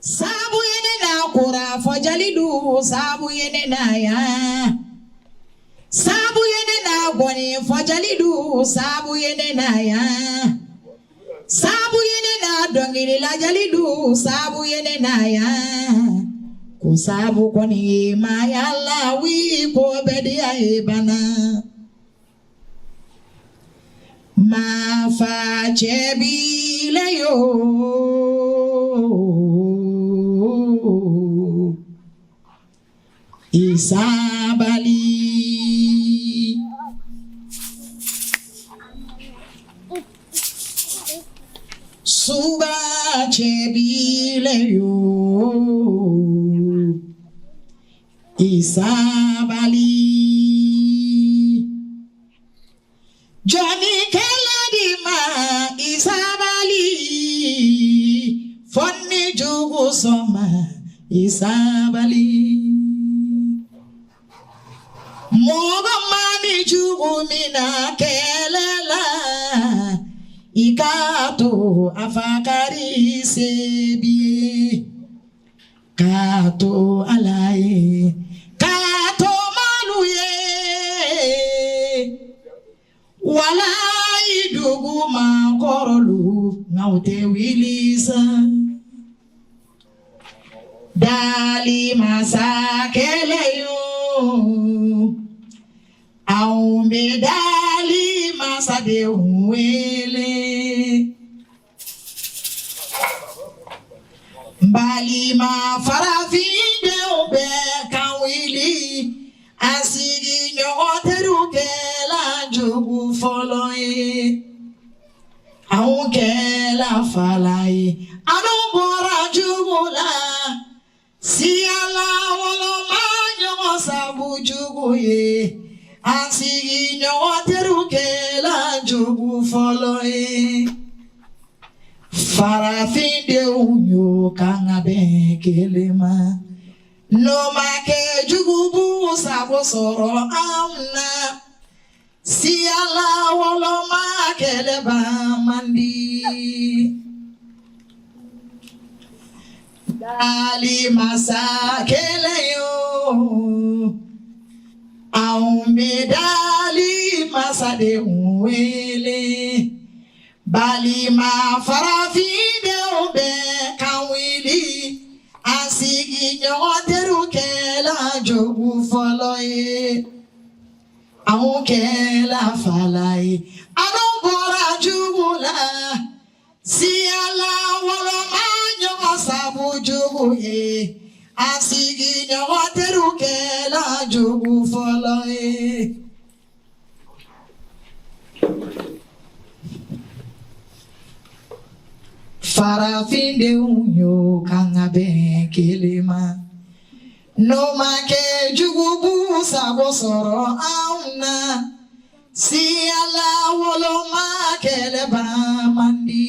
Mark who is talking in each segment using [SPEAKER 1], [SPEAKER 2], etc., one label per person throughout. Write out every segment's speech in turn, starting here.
[SPEAKER 1] Sabu yene na kura fojalidu sabu yene na ya. Sabu yene na gwani fojalidu sabu yene na ya. Sabu yene na dongiri la jalidu sabu yene na ya. Kusabu kwani maya lawi ko bedi ya ebana. Ma fa chebi le yo. Isabali Suba chebile yo Isabali Johnny Keladima Isabali Fonni jugu soma Isabali Moga mani jugumina kelela Ikato afakari sebi Kato alaye Kato maluye Wala idugu makorolu Naute wilisa Dali masakeleyo Aumbe dali masade uwele Mbali ma farafinde ube kawili Asigi nyoteruke la jogu foloye Aunke la falaye Anubora jugula Si ala wolo manyo sabu juguye Ansigi nyoteruke la jogu foloye Farafinde unyo kangabe kelema No make jugubu sabo soro amna Si ala wolo makeleba mandi Dali masakeleyo Aumbe dali masade uwele Bali ma farafide ube kawili Asigi nyoteruke la jogu foloye Aunke la falaye Anubora jugula Si ala wala manyo sabu juguye Asigi nyoteruke la jogu foloye Farafinde unyo kangabe kelema No make jugubu sabo soro auna Si ala wolo makeleba mandi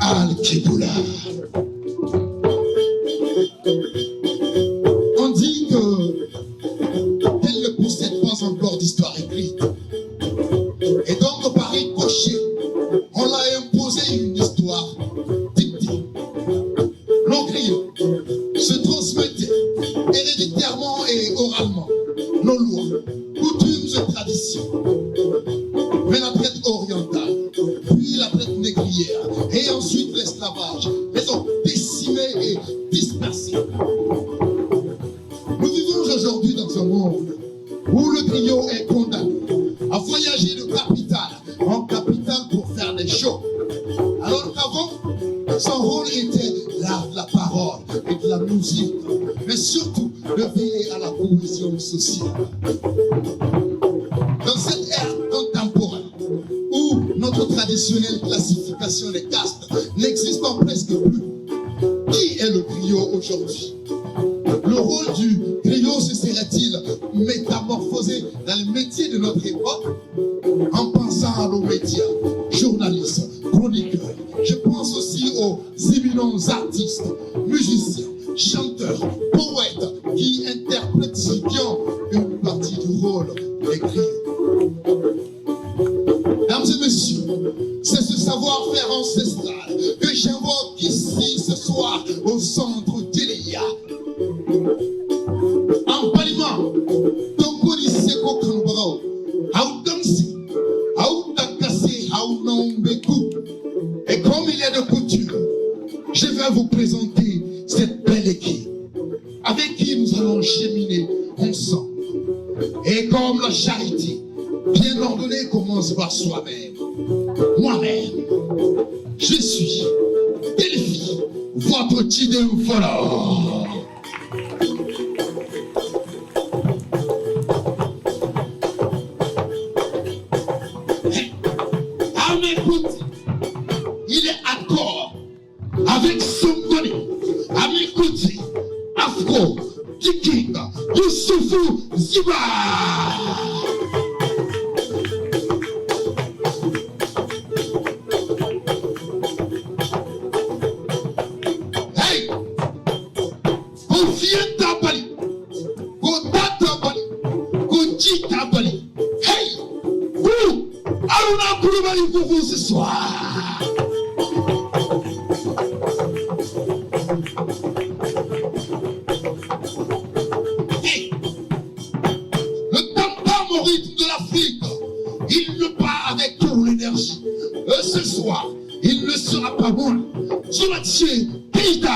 [SPEAKER 2] Al-Kibula. On dit qu'elle ne possède pas encore d'histoire écrite. Et donc, par ricochet, on l'a imposé une histoire dictée. Nos griots se transmettaient héréditairement et oralement nos lois, coutumes et traditions. Mais la traite orientale, puis la traite négrière, et ensuite l'esclavage, les ont décimés et dispersés. Nous vivons aujourd'hui dans un monde où le griot est condamné à voyager de capitale en capitale pour faire des shows. Alors qu'avant, son rôle était l'art de la parole et de la musique, mais surtout de veiller à la cohésion sociale. Dans cette ère contemporaine, où notre traditionnelle classification des castes n'existe presque plus, qui est le griot aujourd'hui? Le rôle du griot se serait-il métamorphosé dans les métiers de notre époque? En pensant à nos médias, journalistes, chroniqueurs, je pense aussi aux éminents artistes, musiciens, chanteurs, poètes qui interprètent si bien une partie du rôle des griots. Mesdames et messieurs, c'est ce savoir-faire ancestral que j'invoque ici ce soir au centre d'Elia. En paliment, Tonko Niseko Kanbrao, Aoudansi, Aoudakase, Aounambekou. Et comme il est de coutume, je vais vous présenter cette belle équipe avec qui nous allons cheminer ensemble. Et comme la charité bien ordonnée commence par soi-même, moi-même, je suis Delphi, votre Tidem Follow. À mes côtés, il est accord avec Songoni. À mes côtés, Afro, Kiking, Youssoufou, Ziba. Pour vous ce soir. Hey, le tam-tam au rythme de l'Afrique, il ne part avec toute l'énergie. Ce soir, il ne sera pas bon. Zulatche Keita.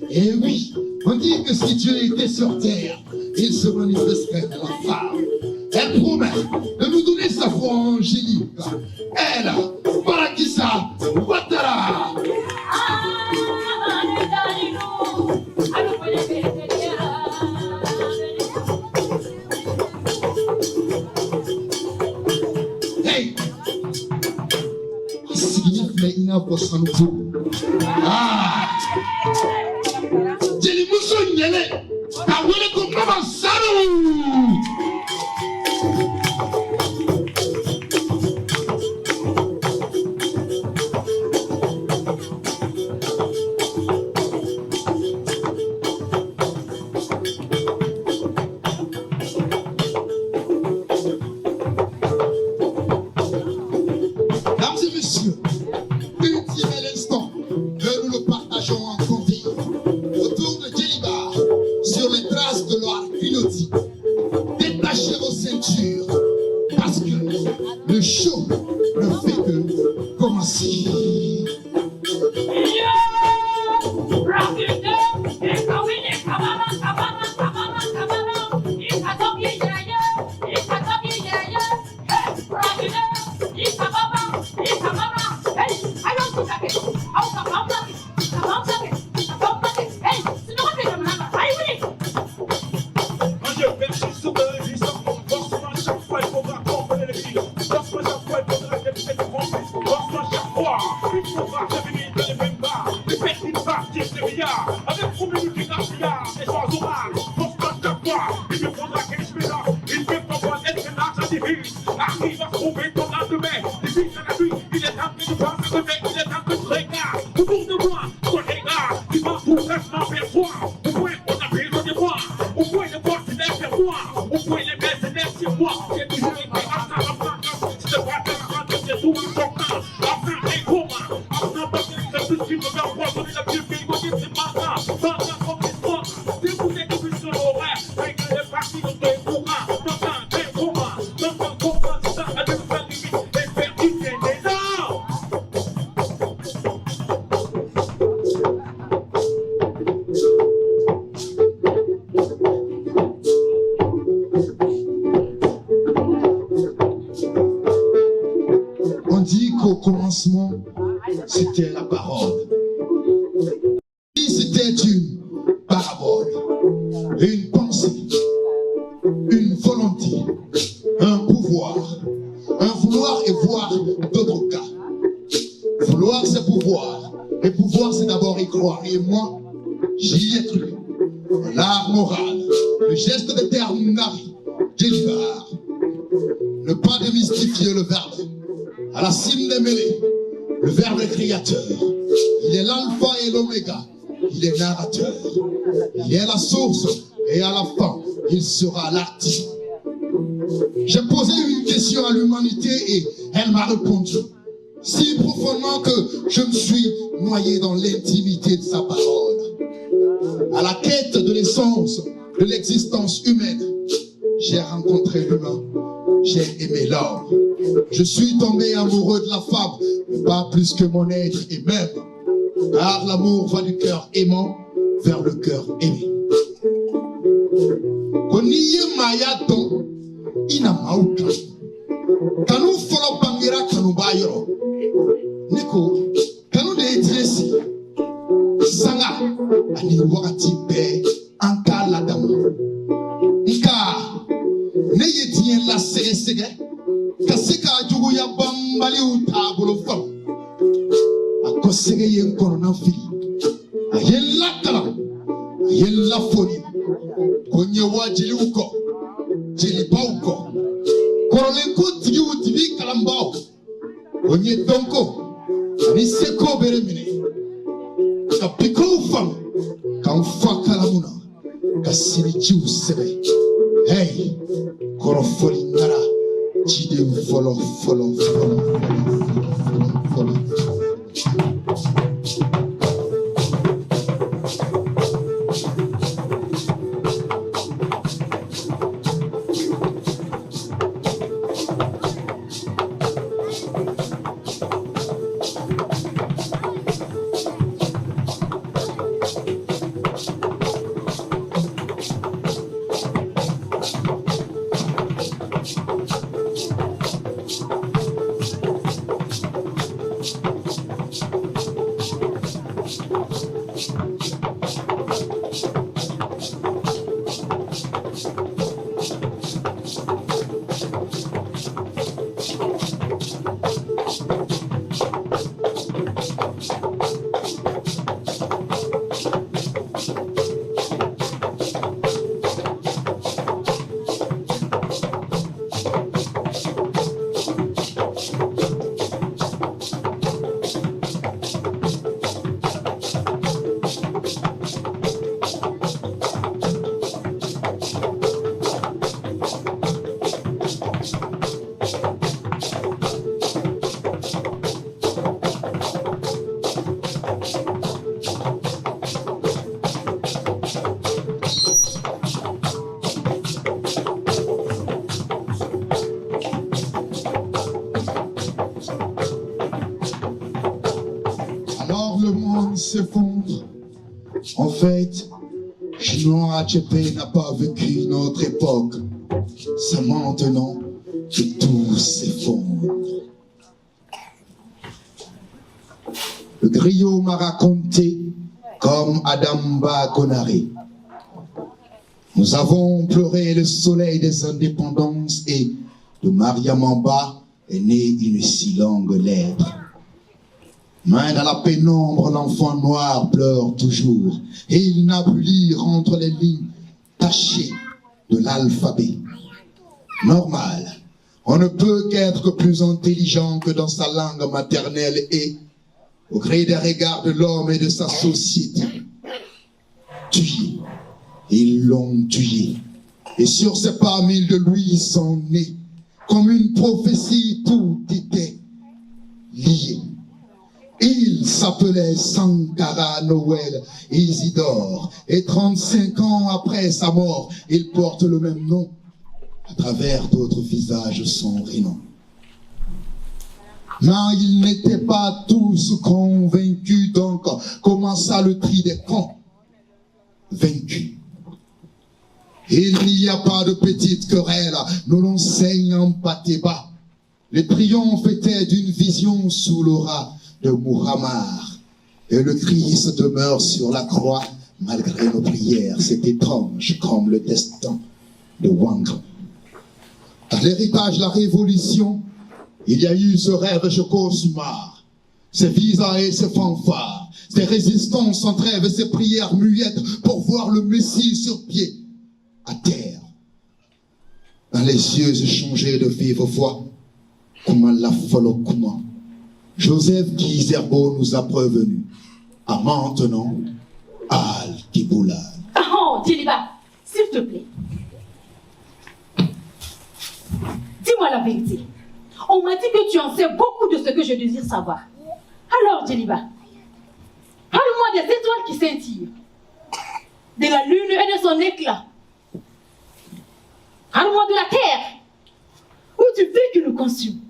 [SPEAKER 2] Et oui, on dit que si Dieu était sur terre, il se manifesterait à la femme. Elle promet de nous donner sa voix angélique. Elle, Barakissa Ouattara. Hey! Ah! Jeli muso nyele, ka wele ko mama saru. mélodie. Détachez vos ceintures, parce que le show ne fait que commencer. C'était la parole. C'était une parabole, une pensée, une volonté, un pouvoir et voir d'autres cas. Vouloir, c'est pouvoir. Et pouvoir, c'est d'abord y croire. Et moi, j'y ai cru. L'art moral, le geste de ternari, délibère. Ne pas démystifier le verbe. À la cime des mêlées, le verbe est créateur. Il est l'alpha et l'oméga. Il est narrateur. Il est la source. Et à la fin, il sera l'artiste. J'ai posé une question à l'humanité et elle m'a répondu. Si profondément que je me suis noyé dans l'intimité de sa parole. À la quête de l'essence de l'existence humaine, j'ai rencontré l'humain. J'ai aimé l'homme. Je suis tombé amoureux de la femme, mais pas plus que mon être et même. Car l'amour va du cœur aimant vers le cœur aimé. Koniye mayato ina mauta. Kanu folo bangira kanu bayoro. Niko kanu de etresi. Sanga ani wakati be anka la damu. Nka ne yetien la sege kasika jugu ya bambali utabolo fam. Akosege yen korona fili. Ayella kala. Ayella foni. Konye wajili uko. Jilipa uko. Korolenko tigi utibi kalambao. Konye donko. Ani seko beremine. Kapiko ufam. Kamfa kalamuna. Kasiri jiu sebe. Hey. Korofoli ngara. Jide follow. s'effondre. En fait, Chinua Achebe n'a pas vécu notre époque. C'est maintenant que tout s'effondre. Le griot m'a raconté comme Adamba Konaré. Nous avons pleuré le soleil des indépendances et de Mariamamba est née une si longue lettre. Mais dans la pénombre, l'enfant noir pleure toujours et il n'a pu lire entre les lignes tachées de l'alphabet. Normal, on ne peut qu'être plus intelligent que dans sa langue maternelle et, au gré des regards de l'homme et de sa société, tué. Ils l'ont tué. Et sur ces pas mille de lui sont nés. Comme une prophétie, tout était lié. Il s'appelait Sankara Noël Isidore. Et 35 ans après sa mort, il porte le même nom. À travers d'autres visages sans prénom. Mais ils n'étaient pas tous convaincus, donc commença le tri des camps. Vaincus. Il n'y a pas de petite querelle, nous l'enseigne en Patéba. Le triomphe était d'une vision sous l'aura de Muhammad. Et le Christ demeure sur la croix, malgré nos prières. C'est étrange comme le destin de Wang. Dans l'héritage de la révolution, il y a eu ce rêve de cauchemar, ses visas et ses fanfares, ses résistances sans trêve et ses prières muettes pour voir le Messie sur pied, à terre. Dans les yeux échangés de vive voix, comment la folle, comment Joseph Kizerbo nous a prévenus. À maintenant, Al-Kiboula.
[SPEAKER 3] Oh, Djeliba, s'il te plaît. Dis-moi la vérité. On m'a dit que tu en sais beaucoup de ce que je désire savoir. Alors, Djeliba, parle-moi des étoiles qui scintillent, de la lune et de son éclat. Parle-moi de la terre, où tu veux qu'il nous consume.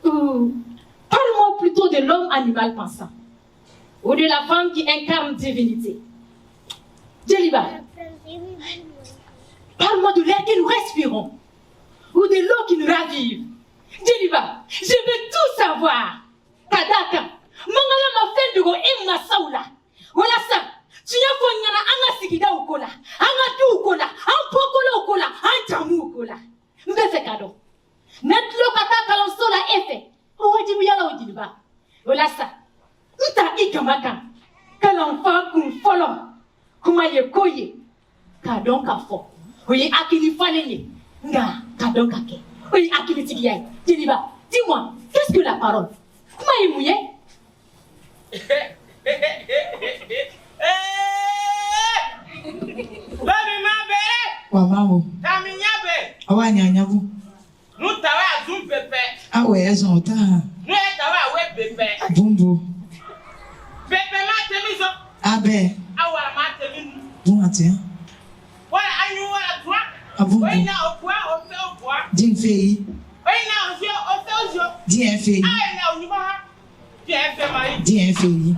[SPEAKER 3] Parle-moi plutôt de l'homme animal pensant, ou de la femme qui incarne divinité. Djeliba, parle-moi de l'air que nous respirons, ou de l'eau qui nous ravive. Djeliba, je veux tout savoir. Kadaka, mangala ma fendugo imma saula. Wala sa, tunya fonyana anga sikida ukola, anga tu ukola, ampokola ukola, anjamu ukola. Mbese kado. Netlo kataka lonsola efe. Owaji miyala ojiliba. Wala sa, nta ikamaka. Kalamfa kumfolo. Kuma yekoye. Kadon kafo. Oye akili falenye. Nga, kadon kake. Oye akili tigiyaye. Djeliba, dis-moi, qu'est-ce que la parole? Comment est mouillé?
[SPEAKER 1] Wamao.
[SPEAKER 4] Taminyabe.
[SPEAKER 1] Awanyanyabu.
[SPEAKER 4] Nutawa azun pepe.
[SPEAKER 1] Awe ezonta.
[SPEAKER 4] Nutawa we pepe.
[SPEAKER 1] Bumbu.
[SPEAKER 4] Pepe ma temizo.
[SPEAKER 1] Abe.
[SPEAKER 4] Awa ma teminu.
[SPEAKER 1] Bumati.
[SPEAKER 4] Wala anyu wala twa.
[SPEAKER 1] Abumbu.
[SPEAKER 4] Oina okwa ofe okwa.
[SPEAKER 1] Dinfei.
[SPEAKER 4] Oina ofe ofe ojo.
[SPEAKER 1] Dinfei.
[SPEAKER 4] Aina onyuma ha. Dinfe mai.
[SPEAKER 1] Dinfei.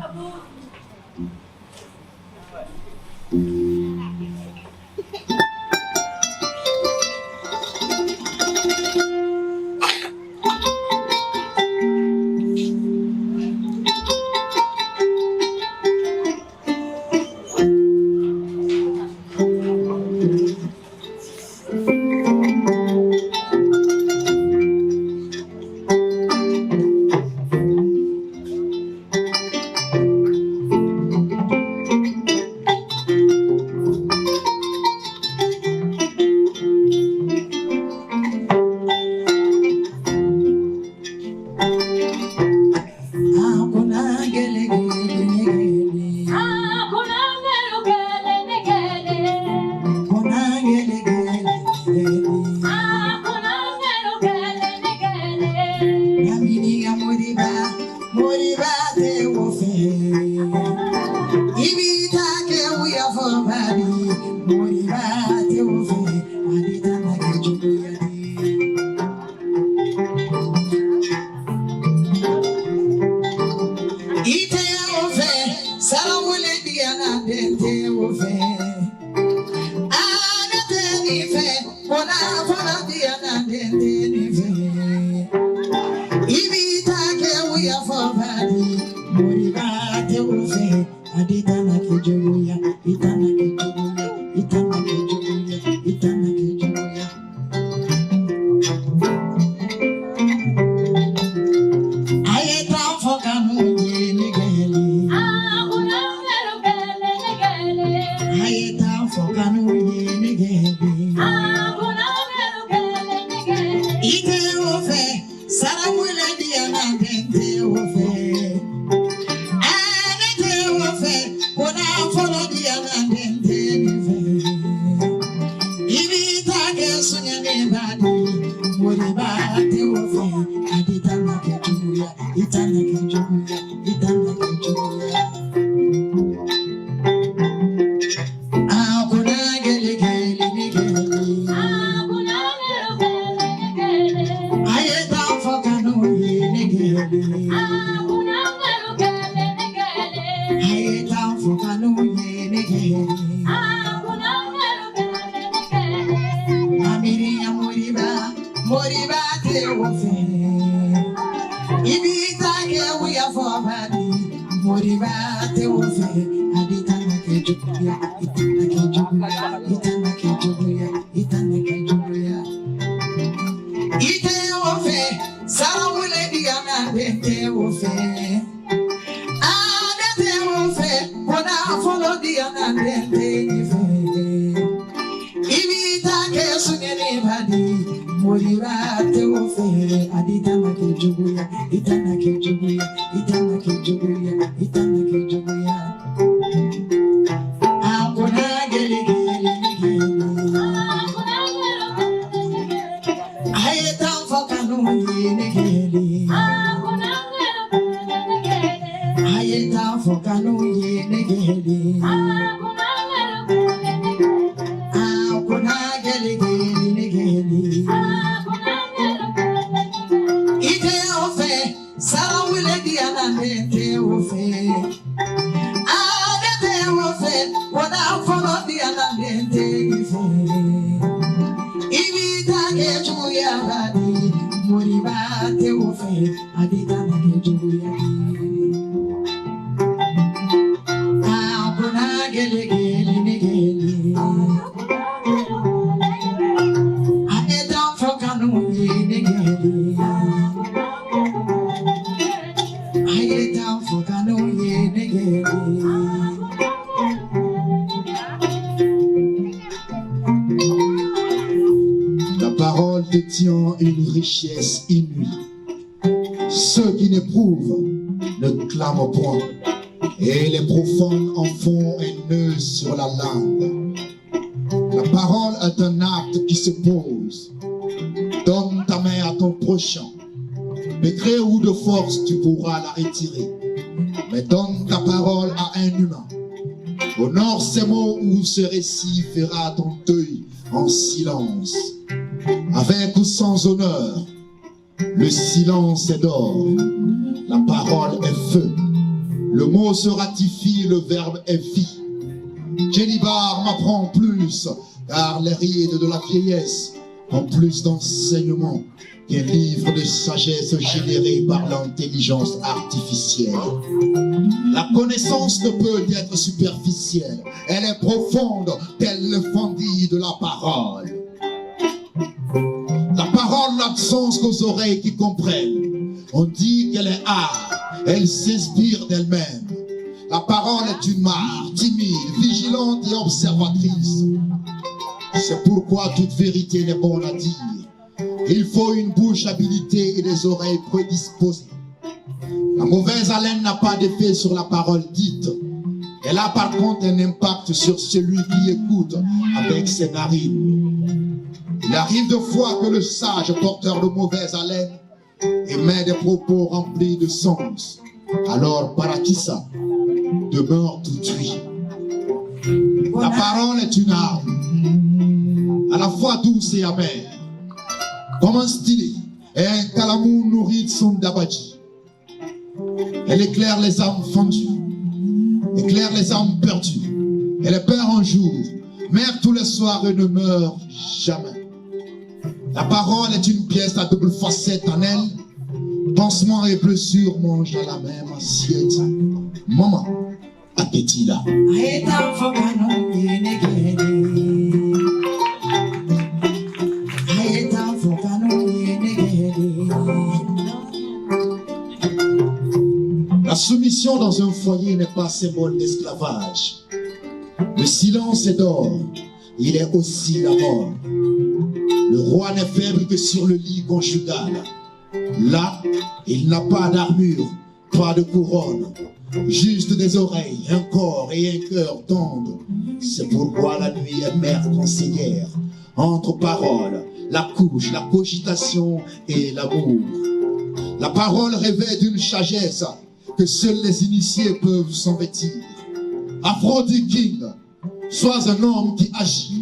[SPEAKER 1] dente ofe. Adete nife, bona fona diana dente nife. Ibita ke uya fobadi, moriba te ofe. Aditana ke joya, itana ke joya, itana ke joya, itana ke joya. Aye tam fokanu ye negeli. Aye tam fokanu ye negeli. Ite ofe, saramule diana dente ofe. Bona follow the and then Ibi take sunya nebadi, moriba te ofe, aditana ke juya, itana ke juya, itana ke juya. Akuna gele gele gele. Aye ta fokano ye negele. Aye ta fokano ye negele. Amiri ya moriba te ofe. Ibi take uya fobadi, moriba te ofe. Aditana ke juya, itana ke juya, itana ke juya, itana ke juya. Ite ofe, saramule diana dente ofe. Adete ofe, bona follow diana dente ife. Ibita ke sunyene badi, moriba te ofe. Aditana ke juya, itana ke juya, itana ke juya, itana ke juya. Akuna gele gele gele. Aye tam fokanu ye negeli. Aye tam fokanu ye negeli. Akuna gele gele negeli. Ite ofe, sarawile diana dente ofe. Adete ofe, wona follow diana dente ife. Ibita ke juya badi, moriba te ofe, aditana ke juya di. Akuna gele gele negeli. Aetam fokanu ye negeli. Aetam fokanu ye negeli.
[SPEAKER 2] La parole détient une richesse inouïe. Ceux qui n'éprouvent ne clament point, et les profanes en font un nœud sur la langue. La parole est un acte qui se pose. Donne ta main à ton prochain. De gré ou de force, tu pourras la retirer. Mais donne ta parole à un humain. Honore ces mots où ce récit fera ton deuil en silence. Avec ou sans honneur, le silence est d'or. La parole est feu. Le mot se ratifie, le verbe est vie. Djelibar m'apprend plus, car les rides de la vieillesse ont plus d'enseignement qu'un livre de sagesse généré par l'intelligence artificielle. La connaissance ne peut être superficielle, elle est profonde, tel le fondit de la parole. La parole n'a de sens qu'aux oreilles qui comprennent. On dit qu'elle est art, elle s'inspire d'elle-même. La parole est une mare, timide, vigilante et observatrice. C'est pourquoi toute vérité n'est bonne à dire. Il faut une bouche habilitée et des oreilles prédisposées. La mauvaise haleine n'a pas d'effet sur la parole dite. Elle a par contre un impact sur celui qui écoute avec ses narines. Il arrive de fois que le sage porteur de mauvaise haleine émet des propos remplis de sens. Alors Parakissa demeure tout cuit. La parole est une arme, à la fois douce et amère, comme un stylet et un calamou nourri de son dabadji. Elle éclaire les âmes fendues, éclaire les âmes perdues, Elle est père un jour, mère tous les soirs et ne meurt jamais. La parole est une pièce à double facette en elle. Pansement et blessure mangent à la même assiette. Maman, appétit là. La soumission dans un foyer n'est pas symbole d'esclavage. Le silence est d'or, il est aussi la mort. Le roi n'est faible que sur le lit conjugal. Là, il n'a pas d'armure, pas de couronne, juste des oreilles, un corps et un cœur tendre. C'est pourquoi la nuit est mère conseillère, entre paroles, la couche, la cogitation et l'amour. La parole revêt d'une sagesse que seuls les initiés peuvent s'en vêtir. Aphrodite King, sois un homme qui agit.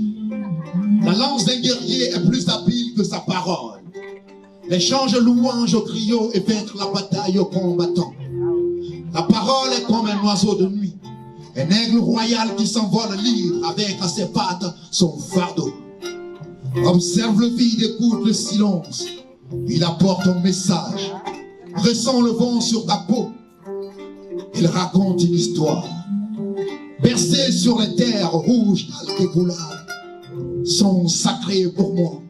[SPEAKER 2] La lance d'un guerrier est plus habile que sa parole. L'échange louange au trio et vaincre la bataille aux combattants. La parole est comme un oiseau de nuit, un aigle royal qui s'envole libre avec à ses pattes son fardeau. Observe le vide, écoute le silence. Il apporte un message. Ressens le vent sur ta peau. Il raconte une histoire. Bercé sur les terres rouges d'Alkegoula sont sacrés pour moi.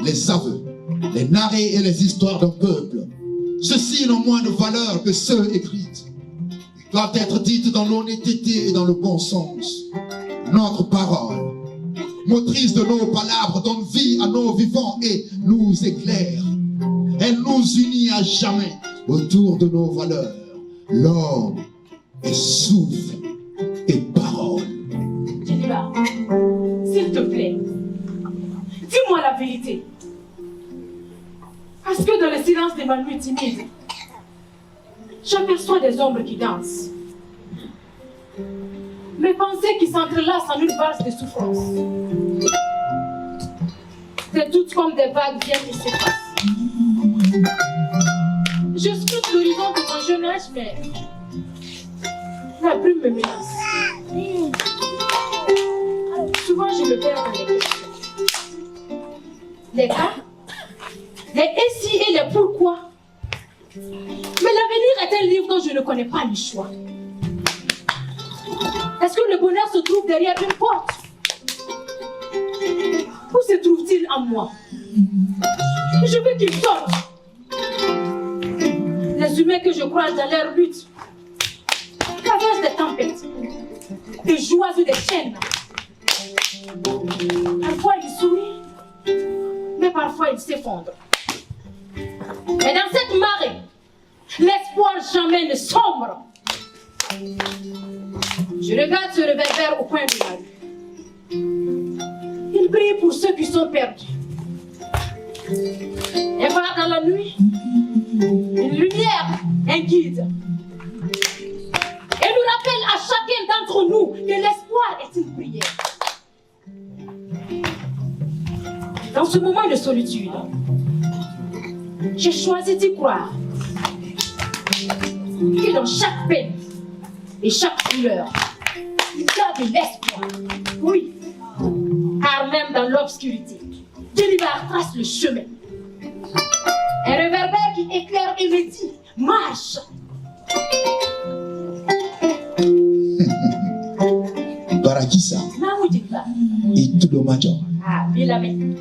[SPEAKER 2] Les aveux, les narrés et les histoires d'un peuple. Ceux-ci n'ont moins de valeur que ceux écrites. Ils doivent être dites dans l'honnêteté et dans le bon sens. Notre parole, motrice de nos palabres, donne vie à nos vivants et nous éclaire. Elle nous unit à jamais autour de nos valeurs. L'homme est souffle et parole.
[SPEAKER 3] Djeliba, s'il te plaît, dis-moi la vérité. Parce que dans le silence de ma nuit timide, j'aperçois des ombres qui dansent. Mes pensées qui s'entrelacent en une valse de souffrance. Des doutes comme des vagues viennent et s'effacent. Je scrute l'horizon de mon jeune âge, mais la brume me menace. Souvent, je me perds dans les questions. Les cas, les et si et les pourquoi. Mais l'avenir est un livre dont je ne connais pas le choix. Est-ce que le bonheur se trouve derrière une porte? Où se trouve-t-il en moi? Je veux qu'il sorte. Les humains que je croise dans leur lutte traversent des tempêtes, des joies ou des chaînes. Parfois ils sourient, mais parfois ils s'effondrent. Mais dans cette marée, l'espoir jamais ne sombre. Je regarde ce réverbère au coin de la rue. Il brille pour ceux qui sont perdus. Et voir dans la nuit une lumière, un guide. Et nous rappelle à chacun d'entre nous que l'espoir est une prière. Dans ce moment de solitude, j'ai choisi d'y croire que dans chaque peine et chaque douleur, il y a de l'espoir. Oui, car même dans l'obscurité, Djeliba trace le chemin. Un réverbère qui éclaire et me dit, marche.
[SPEAKER 2] Barakisa.
[SPEAKER 3] Namu Djeliba.
[SPEAKER 2] Et tout le matin.
[SPEAKER 3] Ah, Bilame.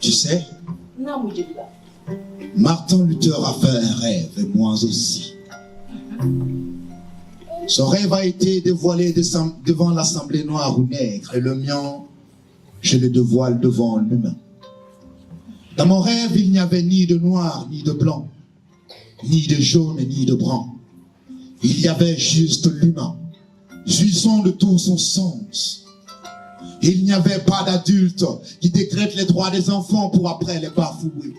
[SPEAKER 2] Tu sais,
[SPEAKER 3] Namu Djeliba.
[SPEAKER 2] Martin Luther a fait un rêve, et moi aussi. Son rêve a été dévoilé devant l'Assemblée noire ou nègre, et le mien, je le dévoile devant l'humain. Dans mon rêve, il n'y avait ni de noir, ni de blanc, ni de jaune, ni de brun. Il y avait juste l'humain, jouissant de tout son sens. Il n'y avait pas d'adultes qui décrètent les droits des enfants pour après les bafouer.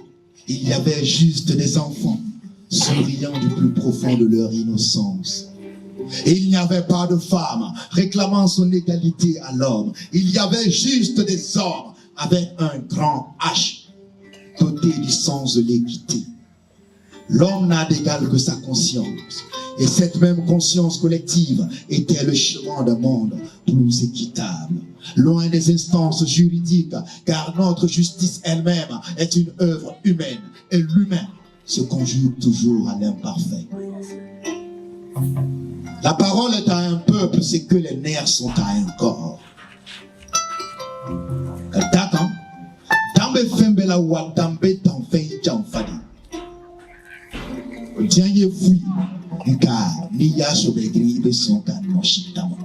[SPEAKER 2] Il y avait juste des enfants souriant du plus profond de leur innocence. Et il n'y avait pas de femmes réclamant son égalité à l'homme. Il y avait juste des hommes avec un grand H, dotés du sens de l'équité. L'homme n'a d'égal que sa conscience. Et cette même conscience collective était le chemin d'un monde plus équitable. Loin des instances juridiques, car notre justice elle-même est une œuvre humaine. Et l'humain se conjugue toujours à l'imparfait. La parole est à un peuple, c'est que les nerfs sont à un corps. D'accord? Dambe fembela wa dambe tanfei jamfadi. Tiens ye fui, nka ni ya sobegri be sonka no shitama.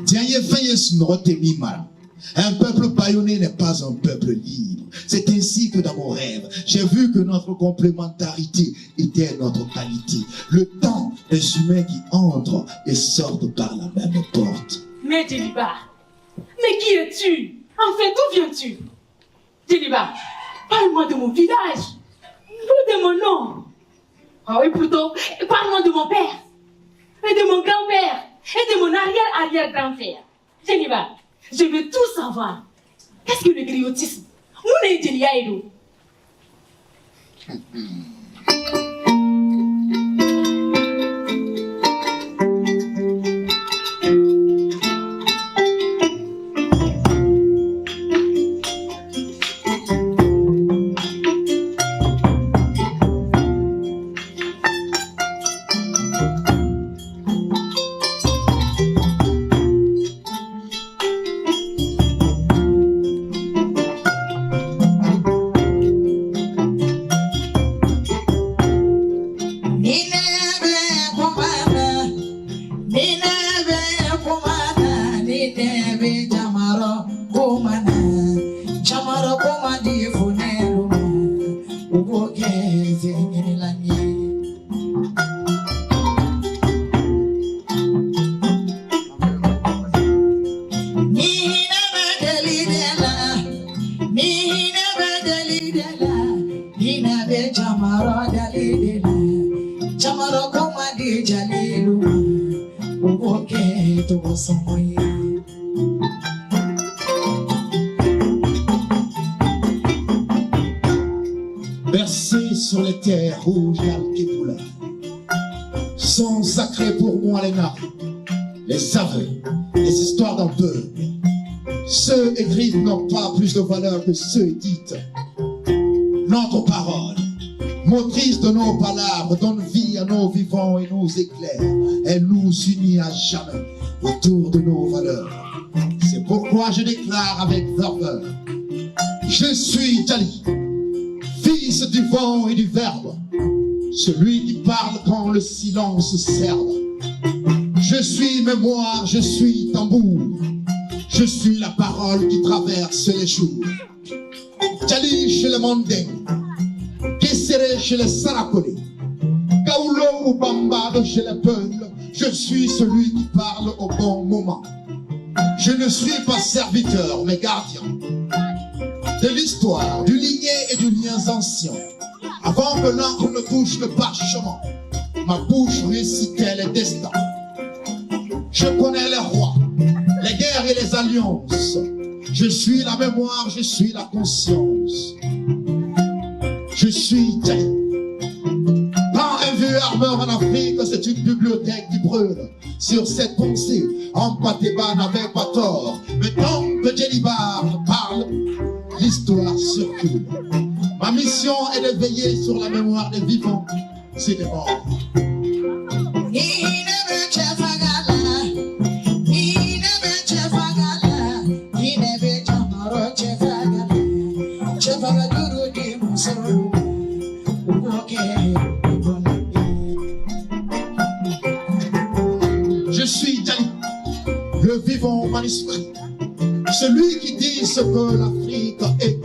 [SPEAKER 2] Tiens ye fin ye snorote mimara. Un peuple bâillonné n'est pas un peuple libre. C'est ainsi que dans mon rêve, j'ai vu que notre complémentarité était notre qualité. Le temps des humains qui entrent et sortent par la même porte.
[SPEAKER 3] Mais Djeliba, mais qui es-tu? Enfin, d'où viens-tu? Djeliba, parle-moi de mon village, ou de mon nom. Ah oui, plutôt, parle-moi de mon père, et de mon grand-père, et de mon arrière-arrière-grand-père. Djeliba, je veux tout savoir. Qu'est-ce que le griotisme? Où est Djeliaïdo?
[SPEAKER 2] Bercé sur les terres rouges et Alkepoula, sont sacrés pour moi les nappes, les aveux, les histoires d'un peuple. Ceux écrits n'ont pas plus de valeur que ceux dites. Notre parole, motrice de nos palabres, donne vie à nos vivants et nous éclaire. Elle nous unit à jamais autour de nos valeurs. C'est pourquoi je déclare avec ferveur: je suis Djali, fils du vent et du verbe, celui qui parle quand le silence serve. Je suis mémoire, je suis tambour, je suis la parole qui traverse les jours. Djali chez les Mandeng, Kessere chez les Sarakone, Kaoulo ou Bambado chez les peuples, je suis celui qui parle au bon moment. Je ne suis pas serviteur, mais gardien de l'histoire, du ligné et du liens anciens. Avant que l'encre ne touche le parchemin, ma bouche récitait les destins. Je connais les rois, les guerres et les alliances. Je suis la mémoire, je suis la conscience. Je suis Djali. Quand un vieux armeur en Afrique, c'est une bibliothèque qui brûle. Sur cette pensée, Ampateba n'avait pas tort. Mais tant que Djeliba parle, l'histoire circule. Ma mission est de veiller sur la mémoire des vivants, c'est des morts. Je suis Djali, le vivant manuscrit, celui qui dit ce que l'Afrique est.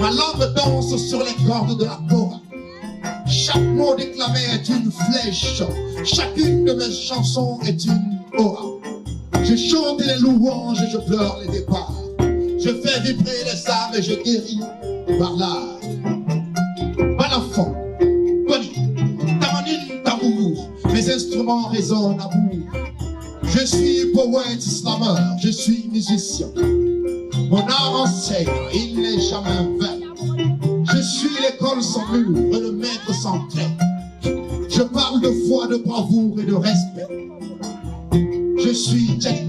[SPEAKER 2] Ma langue danse sur les cordes de la Torah. Chaque mot déclamé est une flèche. Chacune de mes chansons est une aura. Je chante les louanges et je pleure les départs. Je fais vibrer les âmes et je guéris par l'art. Bon enfant, Tony, tamanine d'amour, mes instruments résonnent à bout. Je suis poète slammer, je suis musicien. Mon art enseigne, il n'est jamais vain. Je suis l'école sans mur et le maître sans trait. Je parle de foi, de bravoure et de respect. Je suis Jenny.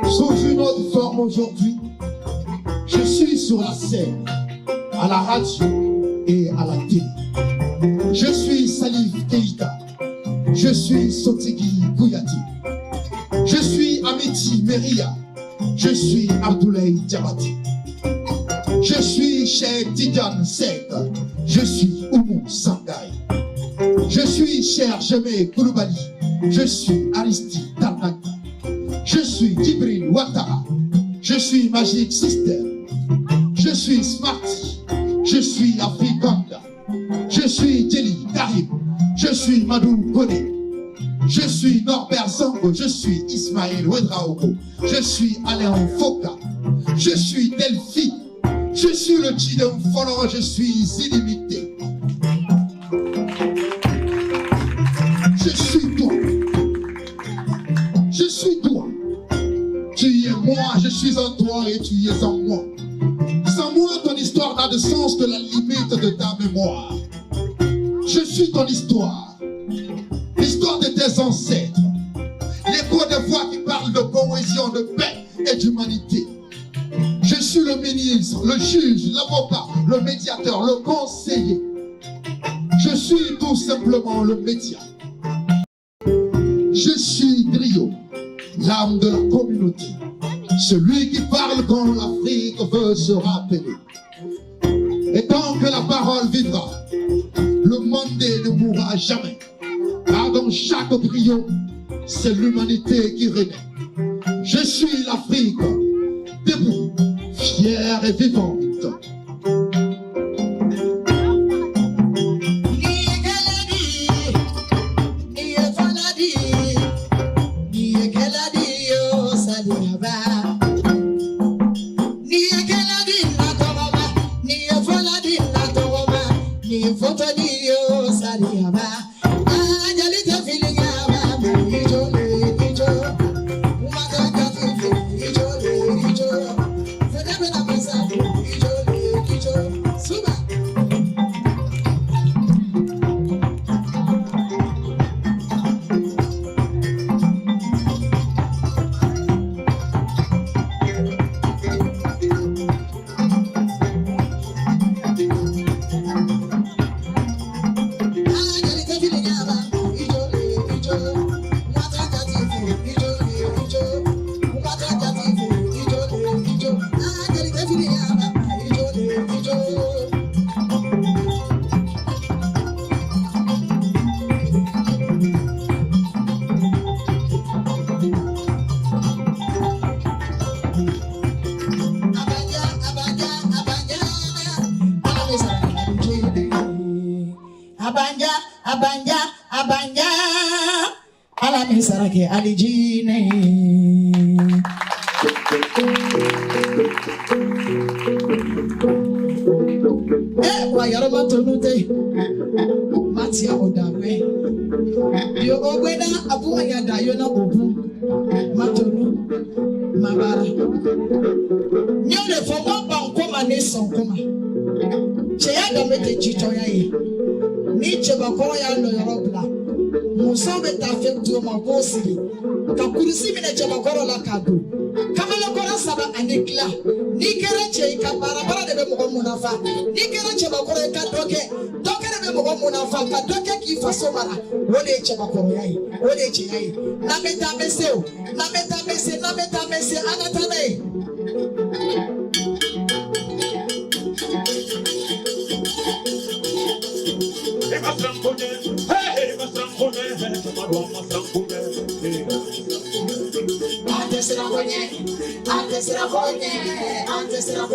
[SPEAKER 2] Sous une autre forme aujourd'hui, je suis sur la scène, à la radio et à la télé. Je suis Salif Keïta, je suis Sotegui Bouyati, je suis Amiti Meria, je suis Abdoulaye Diabati, je suis Cheikh Tidiane Seck, je suis Oumou Sangaï, je suis Cher Jemé Koulibaly, je suis Aristide Talnaka, je suis Djibril Ouattara, je suis Magic System, je suis Smarty, je suis Afrikanda, je suis Jelly Karim, je suis Madou Kone, je suis Norbert Zango, je suis Ismaël Ouedraogo, je suis Alain Foka, je suis Delphi, je suis le Chidem Follow, je suis illimité. Je suis toi. Je suis toi. Tu es moi, je suis en toi et tu es en moi. Sans moi, ton histoire n'a de sens que la limite de ta mémoire. Je suis ton histoire. L'histoire de tes ancêtres. L'écho des voix qui parlent de cohésion, de paix et d'humanité. Je suis le ministre, le juge, l'avocat, le médiateur, le conseiller. Je suis tout simplement le média. Je suis Drio, l'âme de la communauté. Celui qui parle quand l'Afrique veut se rappeler. Et tant que la parole vivra, le monde ne mourra jamais. Car dans chaque brio, c'est l'humanité qui renaît. Je suis l'Afrique, debout, fière et vivante.
[SPEAKER 1] Sarake Alijine. Wa Yoruba tonute. Matia Odawe. Yo Ogweda Abu Yada Yona Obu. Matonu. Mabara. Nyole fomo bankoma ne sonkoma. Cheya domete chitoya ye. Ni chebako ya no Yoruba. muso be ta fe tu ma bosi ka kurisi mi na jaba goro la kado kamala goro saba anikla ni kere che ka barabara de be mo munafa ni kere che ba goro ka doke de be mo munafa ka doke ki faso mara wole che ba goro yai wole che yai na meta mese anata nei Antes era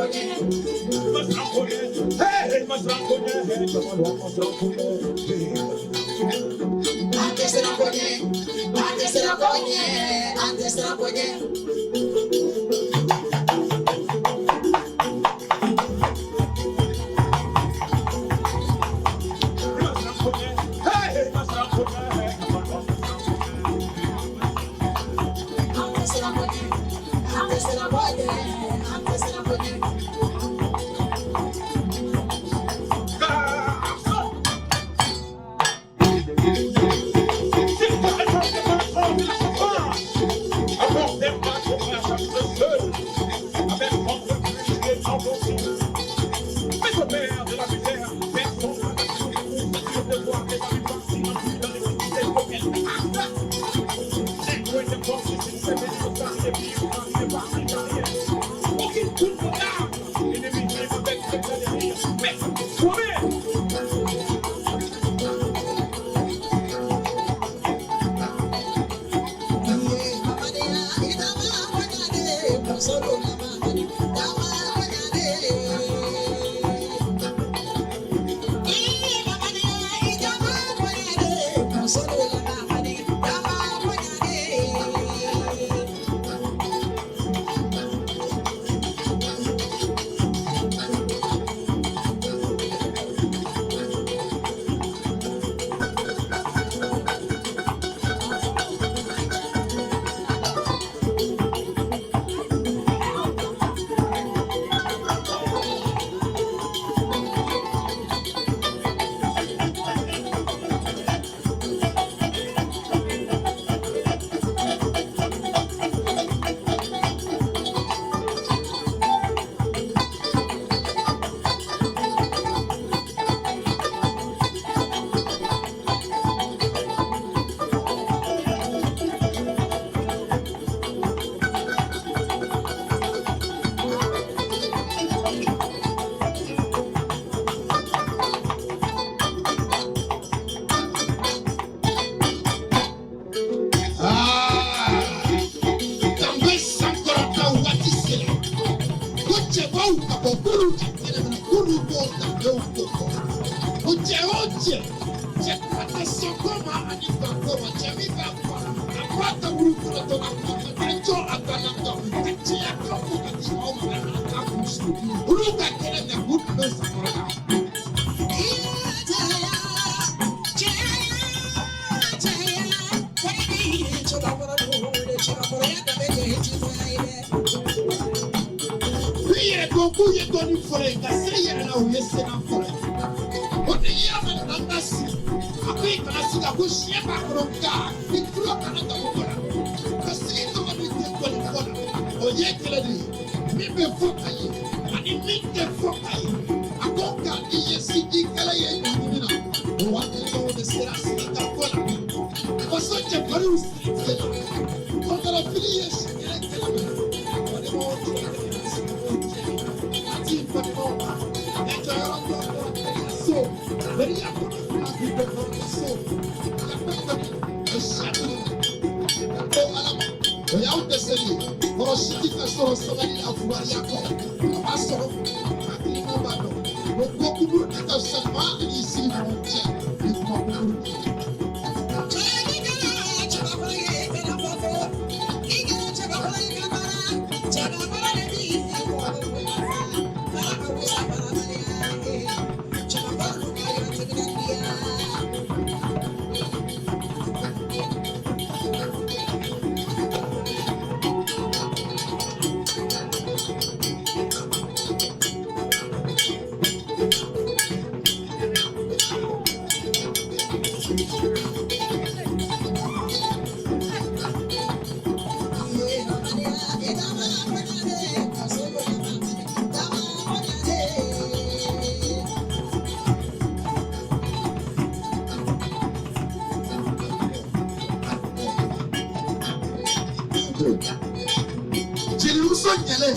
[SPEAKER 2] Jili uso nyele.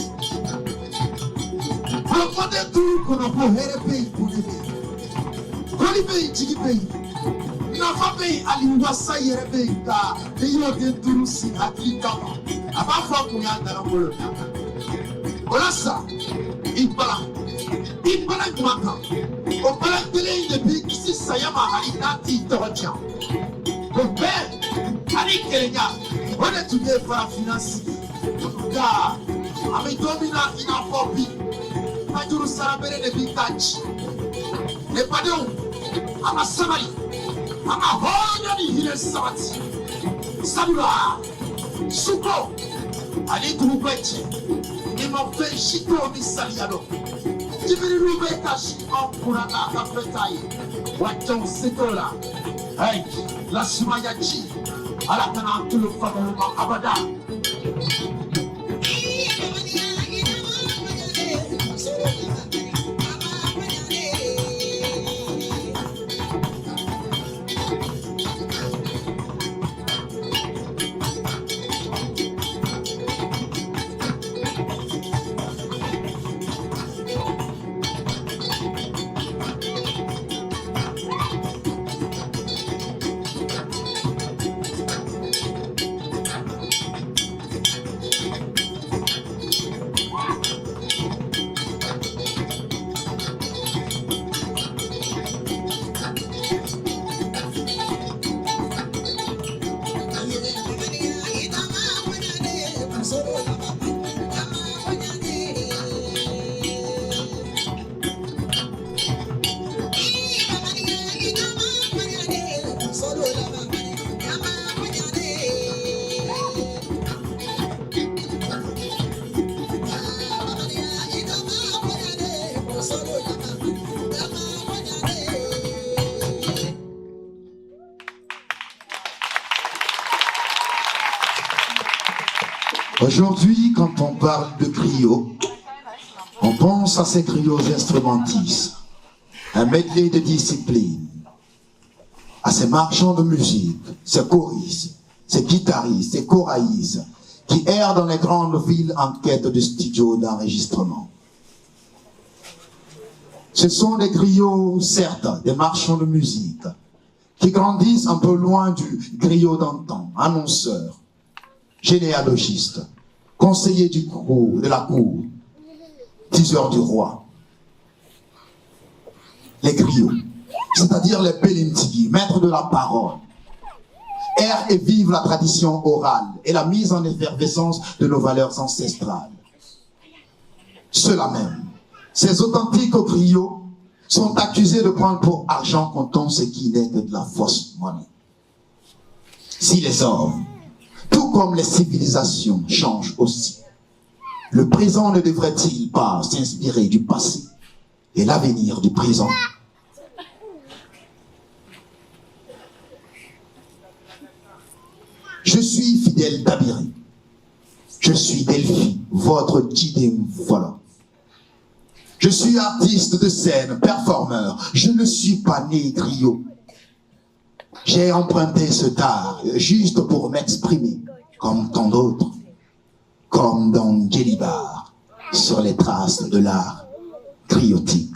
[SPEAKER 2] Apade tu kono po here pay kunebe. Koli pay jigi pay. Na fa pay ali wasa yere pay ka. Eyo de turusi akita. Aba fa ku ya ndara bolo. Olasa ibala. Ibala kumaka. Obala tele depuis ici sayama harinati toja. Le père Ali Kenya. On est tout des fois financiers. Car avec domina inafobi. Majuru sarabere de bikach. Le padon. Ama samari. Ama honya ni hile sabati. Sabula. Suko. Ali Kurubechi. Ni ma fait chito mi saliado. Jibiri Rubetashi en Kurana Kapetaï. Waton Setola. Hey, la Sumayachi. Alatana tout le fameux Abada.
[SPEAKER 5] Aujourd'hui, quand on parle de griot, on pense à ces griots instrumentistes, un medley de disciplines, à ces marchands de musique, ces choristes, ces guitaristes, ces choraïstes, qui errent dans les grandes villes en quête de studios d'enregistrement. Ce sont des griots, certes, des marchands de musique, qui grandissent un peu loin du griot d'antan, annonceurs, généalogistes, conseillers de la cour, diseurs du roi. Les griots, c'est-à-dire les Belintigi, maîtres de la parole, errent et vivent la tradition orale et la mise en effervescence de nos valeurs ancestrales. Ceux-là même, ces authentiques griots, sont accusés de prendre pour argent comptant ce qui n'est que de la fausse monnaie. Si les hommes, tout comme les civilisations, changent aussi, le présent ne devrait-il pas s'inspirer du passé et l'avenir du présent? Je suis fidèle d'Abiri. Je suis Delphi, votre Jidem voilà. Je suis artiste de scène, performeur. Je ne suis pas né griot. J'ai emprunté ce art juste pour m'exprimer, comme tant d'autres, comme dans Djelibar, sur les traces de l'art griotique.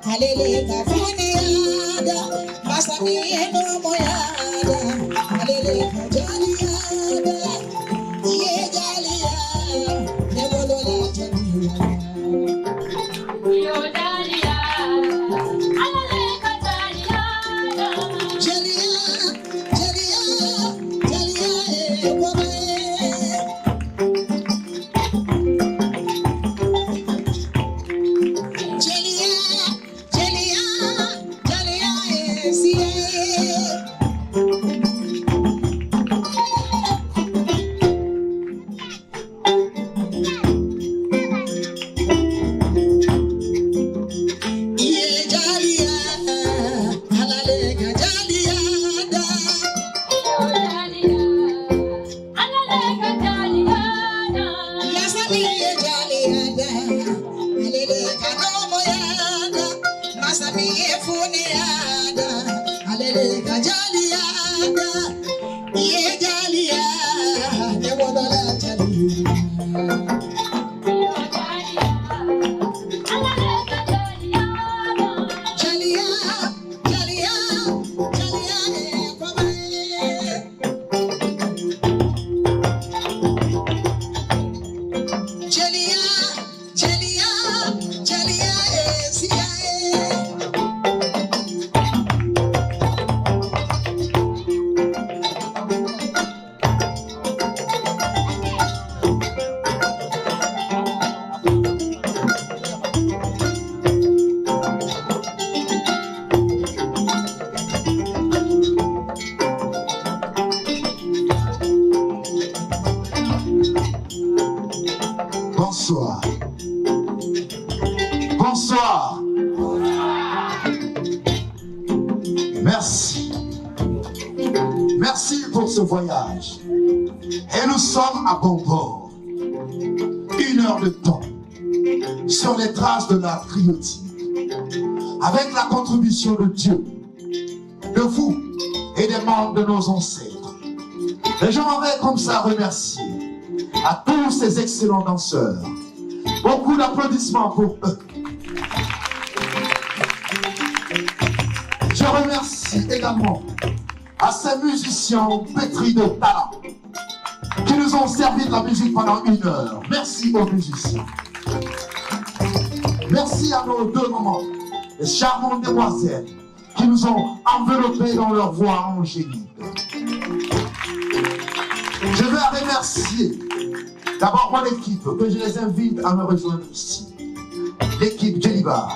[SPEAKER 1] Alele ka fone yada, masani eno moyada.
[SPEAKER 5] bonsoir. Bonsoir. Merci. Merci pour ce voyage. Et nous sommes à bon port. 1 heure de temps sur les traces de la triotique. Avec la contribution de Dieu, de vous et des membres de nos ancêtres. Et je m'en vais comme ça remercier à tous ces excellents danseurs. Beaucoup d'applaudissements pour eux. Je remercie également à ces musiciens pétris de talent qui nous ont servi de la musique pendant 1 heure. Merci aux musiciens. Merci à nos 2 mamans, les charmantes demoiselles qui nous ont enveloppés dans leur voix angélique. Je veux remercier d'abord mon équipe, que je les invite à me rejoindre ici. L'équipe Djeliba.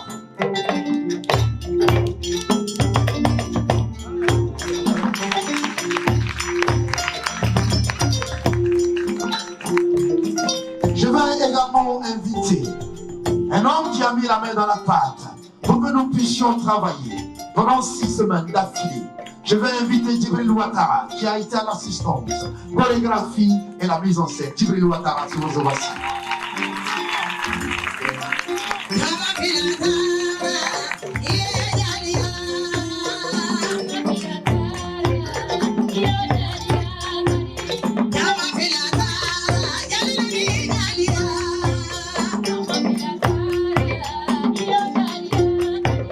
[SPEAKER 5] Je veux également inviter un homme qui a mis la main dans la pâte pour que nous puissions travailler pendant 6 semaines d'affilée. Je vais inviter Djibril Ouattara qui a été à l'assistance, chorégraphie et la mise en scène. Djibril Ouattara, si vous voici.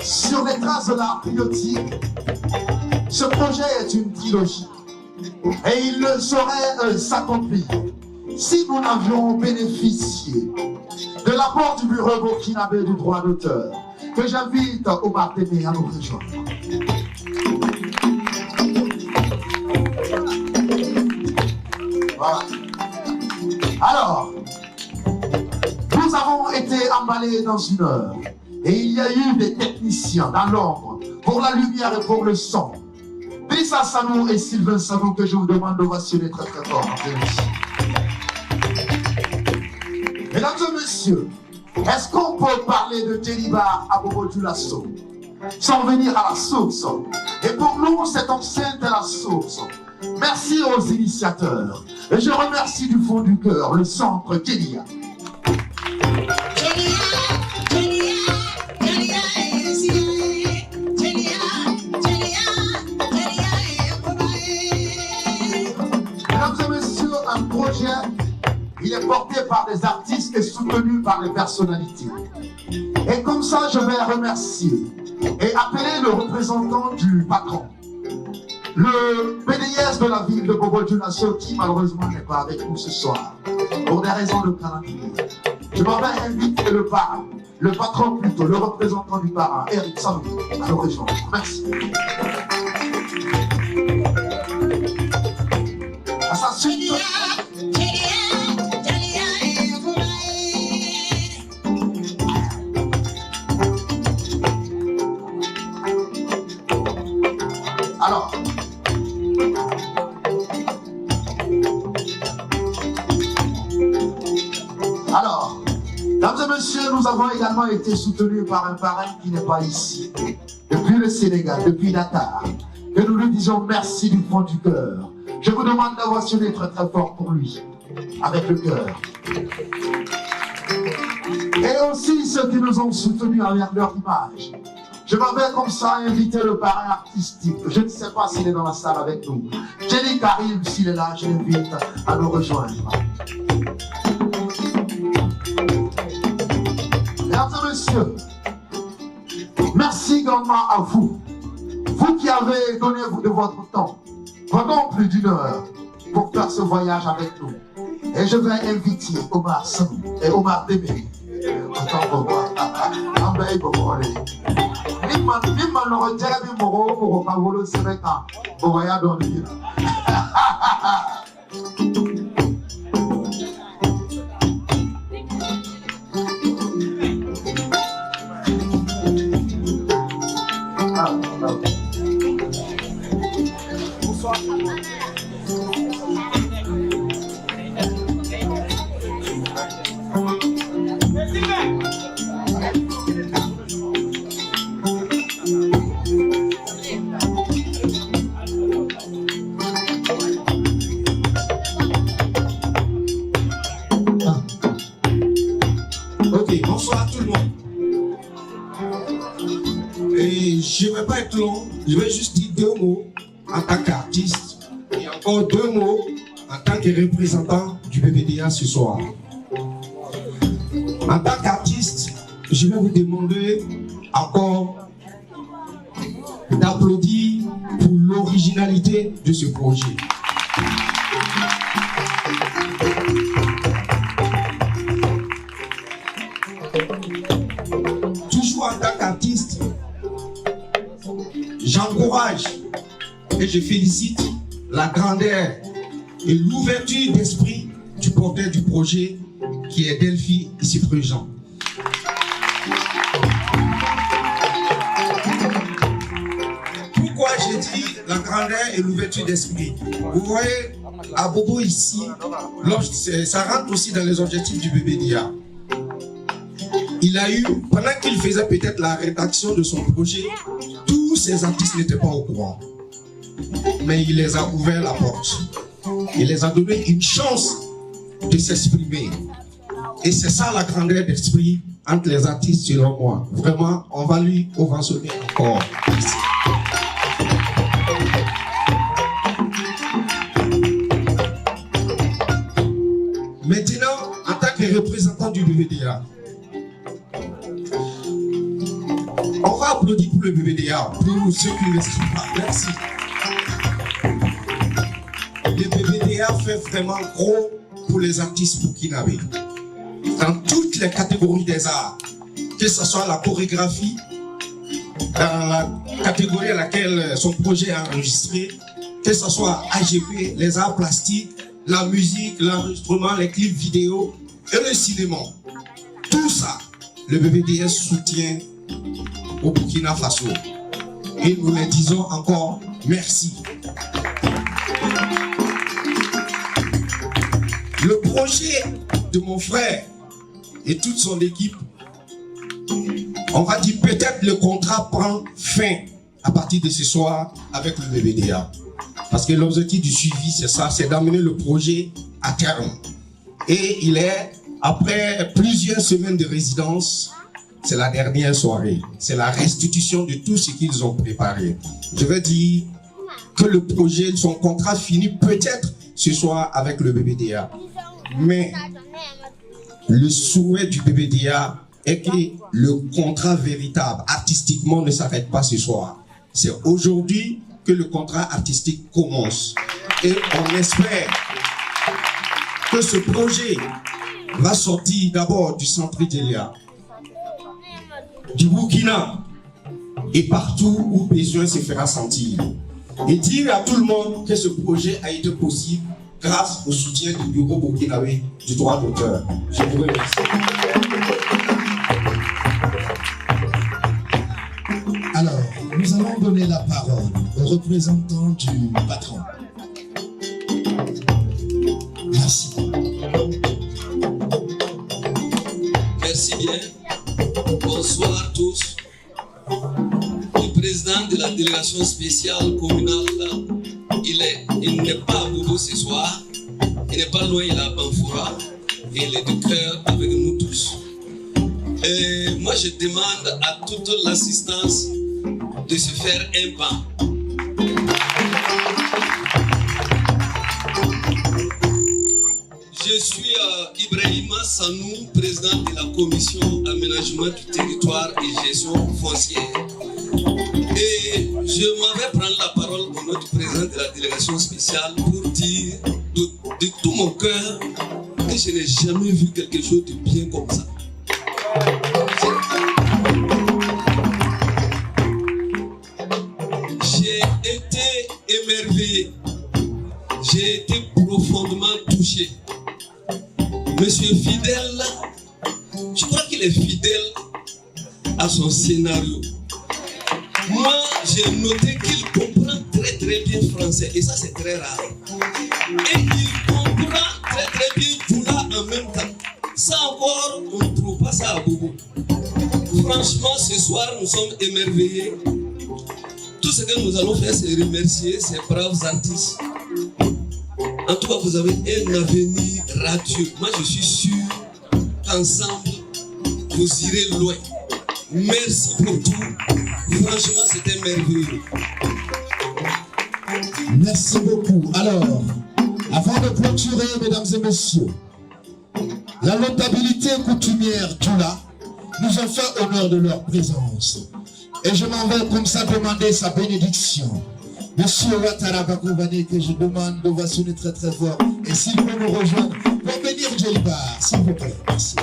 [SPEAKER 5] Sur les traces de l'art triotique, ce projet est une trilogie et il ne saurait s'accomplir si nous n'avions bénéficié de l'apport du bureau burkinabé du droit d'auteur que j'invite Omar Témé à nous rejoindre. Voilà. Alors, nous avons été emballés dans 1 heure et il y a eu des techniciens dans l'ombre pour la lumière et pour le son. Bissa Sanou et Sylvain Sanou que je vous demande d'ovationner très très fort. Mesdames et messieurs, est-ce qu'on peut parler de Djeliba à Bobo Dioulasso sans venir à la source? Et pour nous, cette enceinte est la source. Merci aux initiateurs. Et je remercie du fond du cœur le centre Kélia. Un projet, il est porté par des artistes et soutenu par les personnalités. Et comme ça, je vais remercier et appeler le représentant du patron, le PDS de la ville de Bobo Dioulasso, qui malheureusement n'est pas avec nous ce soir, pour des raisons de calendrier. Je m'en vais inviter le parrain, le patron plutôt, le représentant du parrain, Eric Samou, à nous rejoindre. Merci. À sa suite. Alors, mesdames et messieurs, nous avons également été soutenus par un parrain qui n'est pas ici, depuis le Sénégal, depuis Dakar, que nous lui disons merci du fond du cœur. Je vous demande d'ovationner très très fort pour lui, avec le cœur. Et aussi ceux qui nous ont soutenus avec leur image. Je m'avais comme ça invité le parrain artistique. Je ne sais pas s'il est dans la salle avec nous. Jenny Karim, s'il est là, je l'invite à nous rejoindre. Mesdames et messieurs, merci grandement à vous. Vous qui avez donné de votre temps pendant plus d'1 heure pour faire ce voyage avec nous. Et je vais inviter Omar Samou et Omar Témé. Autant pour moi. Nimma n'aurait jamais moro kawolo sereka boya dans l'île.
[SPEAKER 4] Bonsoir.
[SPEAKER 6] long, je vais juste dire 2 mots en tant qu'artiste et encore 2 mots en tant que représentant du BBDA ce soir. En tant qu'artiste, je vais vous demander encore d'applaudir pour l'originalité de ce projet. Toujours en tant qu'artiste, j'encourage et je félicite la grandeur et l'ouverture d'esprit du porteur du projet qui est Delphi ici présent. Pourquoi j'ai dit la grandeur et l'ouverture d'esprit? Vous voyez, à Bobo ici, ça rentre aussi dans les objectifs du BBDA. Il a eu, pendant qu'il faisait peut-être la rédaction de son projet, tous ces artistes n'étaient pas au courant. Mais il les a ouvert la porte. Il les a donné une chance de s'exprimer. Et c'est ça la grandeur d'esprit entre les artistes selon moi. Vraiment, on va lui ovationner encore. Merci. Maintenant, en tant que représentant du BBDA, on va applaudir pour le BBDA, pour ceux qui ne savent pas. Merci. Le BBDA fait vraiment gros pour les artistes burkinabés. Dans toutes les catégories des arts, que ce soit la chorégraphie, dans la catégorie à laquelle son projet est enregistré, que ce soit AGP, les arts plastiques, la musique, l'enregistrement, les clips vidéo et le cinéma. Tout ça, le BBDS soutient au Burkina Faso. Et nous les disons encore merci. Le projet de mon frère et toute son équipe, on va dire peut-être le contrat prend fin à partir de ce soir avec le BBDA. Parce que l'objectif du suivi, c'est ça, c'est d'amener le projet à terme. Et il est, après plusieurs semaines de résidence, c'est la dernière soirée. C'est la restitution de tout ce qu'ils ont préparé. Je vais dire que le projet, son contrat finit peut-être ce soir avec le BBDA. Mais le souhait du BBDA est que le contrat véritable, artistiquement, ne s'arrête pas ce soir. C'est aujourd'hui que le contrat artistique commence. Et on espère que ce projet va sortir d'abord du centre Delia, du Burkina et partout où besoin se fera sentir. Et dire à tout le monde que ce projet a été possible grâce au soutien du bureau burkinabé du droit d'auteur. Je vous remercie.
[SPEAKER 2] Alors, nous allons donner la parole au représentant du patron. Merci.
[SPEAKER 7] Merci bien. Bonsoir à tous. Le président de la délégation spéciale communale, il n'est pas à Bobo ce soir. Il n'est pas loin, il est à Banfoura. Et il est de cœur avec nous tous. Et moi, je demande à toute l'assistance de se faire un pas. Je suis Ibrahima Sanou, président de la commission aménagement du territoire et gestion foncière. Et je m'en vais prendre la parole au nom du président de la délégation spéciale pour dire de tout mon cœur que je n'ai jamais vu quelque chose de bien comme ça. J'ai été émerveillé, j'ai été profondément touché. Monsieur Fidèle, je crois qu'il est fidèle à son scénario. Moi, j'ai noté qu'il comprend très très bien français et ça c'est très rare. Et il comprend très très bien Djoula en même temps. Ça encore, on ne trouve pas ça à Bobo. Franchement, ce soir, nous sommes émerveillés. Tout ce que nous allons faire, c'est remercier ces braves artistes. En tout cas, vous avez un avenir radieux. Moi, je suis sûr qu'ensemble, vous irez loin. Merci pour tout. Franchement, c'était merveilleux.
[SPEAKER 5] Merci beaucoup. Alors, avant de clôturer, mesdames et messieurs, la notabilité coutumière Djoula nous a fait honneur de leur présence. Et je m'en vais comme ça demander sa bénédiction. Monsieur Ouattara Bakoubane, que je demande de sonner très très fort. Et s'il peut nous rejoindre pour bénir Djelibar, s'il vous plaît. Merci.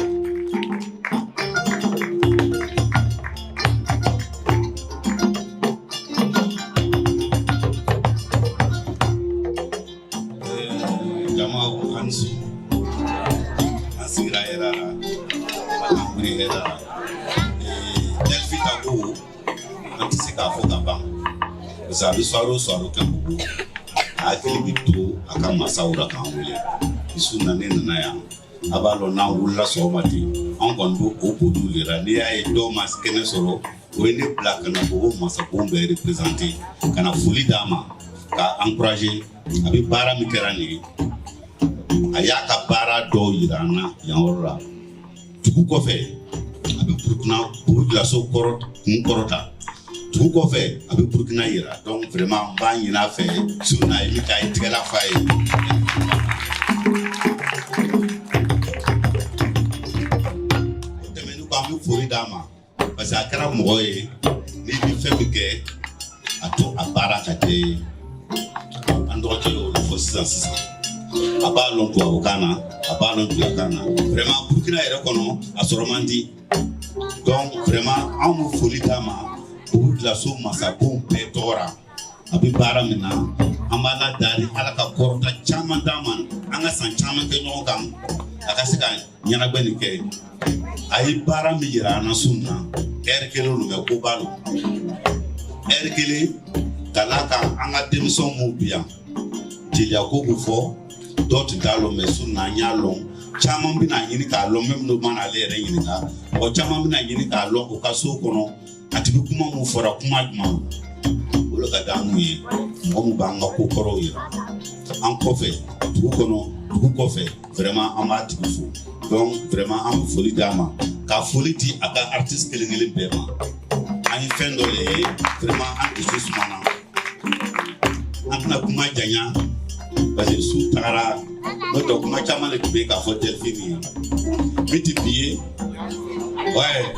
[SPEAKER 8] Sabe swaro kembu akili bitu akama saura kanwele isuna nena ya abalo na wula so mati angondo opodu lera ne ya do mas kene soro wene black na bo masa bombe representer kana fuli dama ka encourager abi bara mikerani ayaka bara do irana yanora tuku ko fe abi putna bo la so korot korota tout qu'on fait avec Burkina Ira. Donc vraiment, on va fait sur na imika itigala faye. Demain nous parlons Floridama parce que akara moye ni bi fait que à tout à barakate androke le faut 600 aba lonto abokana aba lonto yakana vraiment Burkina Ira kono asoromandi. Donc vraiment on Floridama la so masabon petora abi bara mina amala dari alaka korta chaman daman anga san chaman ke nyogam akasika nyana bani ke ay bara mi jira na sunna erkelo lu me ko balu erkele talaka anga demson mu biya jilia ko bu fo dot dalo me sunna nyalo chaman bi na nyini ka lo mem no mana le re nyini ka o chaman bi na nyini ka lo ko kaso kono atibi kuma mu fora kuma juma wala ka damu ye mo banga ko koro ye en kofe du kono du kofe vraiment amati fo donc vraiment am foli dama ka foli di aka artiste kelengele bema ani fendo le vraiment an Jesus mana akna kuma janya parce que sous tara no kuma chama le be ka fo delphine miti biye. Ouais,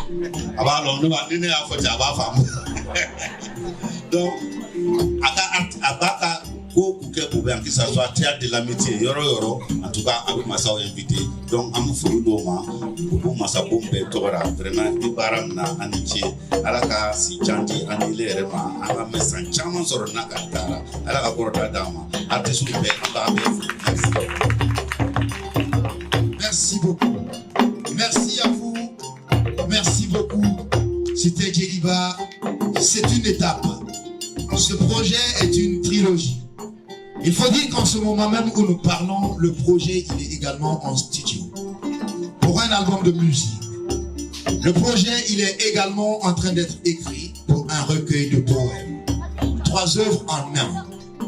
[SPEAKER 8] alors nous allons à femme. Donc, Abaka, que ça soit théâtre de l'amitié, yoro, en tout cas, avec ma soeur invité. Donc, à mon frère Doma, pour ma soeur Bombe Tora, vraiment, du baramna, aniché, à la cas, si Chanti, Anile, Rema, à la messe, en chaman sur le Nakatara, à la Corda Dama, à tes soupers, merci beaucoup. Merci à vous. Merci beaucoup. C'était Djelibar. C'est une étape. Ce projet est une trilogie. Il faut dire qu'en ce moment même où nous parlons, le projet il est également en studio. Pour un album de musique. Le projet il est également en train d'être écrit pour un recueil de poèmes. 3 œuvres en un.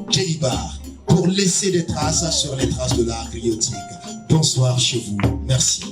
[SPEAKER 8] Djelibar. Pour laisser des traces sur les traces de l'art griotique. Bonsoir chez vous. Merci.